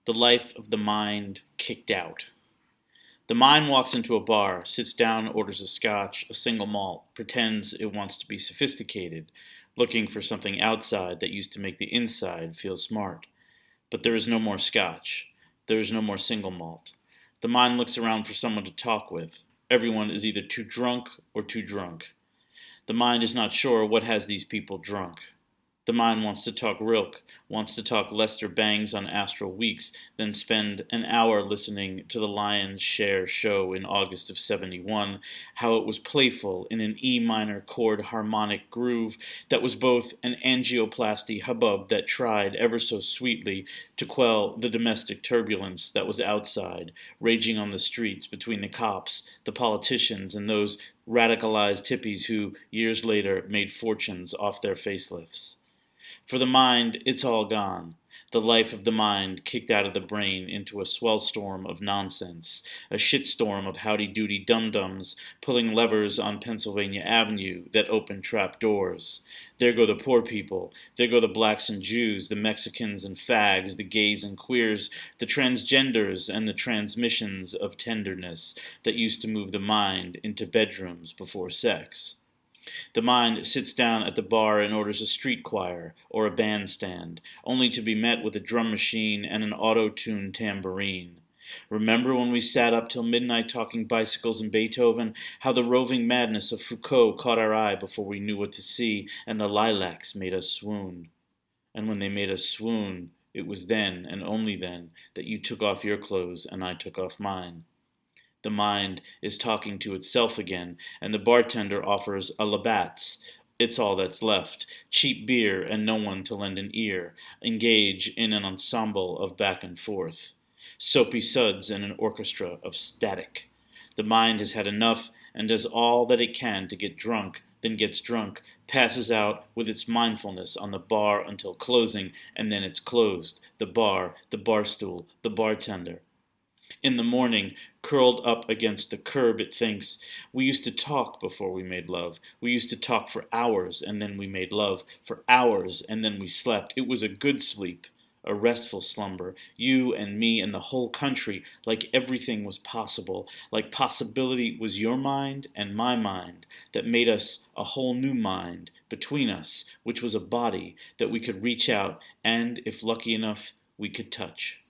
The life of the mind kicked out. The mind walks into a bar, sits down, orders a scotch, a single malt, pretends it wants to be sophisticated, looking for something outside that used to make the inside feel smart. But there is no more scotch. There is no more single malt. The mind looks around for someone to talk with. Everyone is either too drunk or too drunk. The mind is not sure what has these people drunk. The mind wants to talk Rilke, wants to talk Lester Bangs on Astral Weeks, then spend an hour listening to the Lion's Share show in August of '71, how it was playful in an E minor chord harmonic groove that was both an angioplasty hubbub that tried ever so sweetly to quell the domestic turbulence that was outside, raging on the streets between the cops, the politicians, and those radicalized hippies who, years later, made fortunes off their facelifts. For the mind, it's all gone. The life of the mind kicked out of the brain into a swell storm of nonsense, a shitstorm of howdy-doody dum-dums pulling levers on Pennsylvania Avenue that open trap doors. There go the poor people, there go the blacks and Jews, the Mexicans and fags, the gays and queers, the transgenders and the transmissions of tenderness that used to move the mind into bedrooms before sex. The mind sits down at the bar and orders a street choir or a bandstand, only to be met with a drum machine and an auto-tuned tambourine. Remember when we sat up till midnight talking bicycles and Beethoven, how the roving madness of Foucault caught our eye before we knew what to see, and the lilacs made us swoon. And when they made us swoon, it was then, and only then, that you took off your clothes and I took off mine. The mind is talking to itself again, and the bartender offers a Labatt's. It's all that's left. Cheap beer and no one to lend an ear. Engage in an ensemble of back and forth. Soapy suds and an orchestra of static. The mind has had enough and does all that it can to get drunk, then gets drunk, passes out with its mindfulness on the bar until closing, and then it's closed. The bar stool, the bartender. In the morning, curled up against the curb, it thinks, we used to talk before we made love. We used to talk for hours, and then we made love. For hours, and then we slept. It was a good sleep, a restful slumber. You and me and the whole country, like everything was possible, like possibility was your mind and my mind, that made us a whole new mind between us, which was a body that we could reach out and, if lucky enough, we could touch.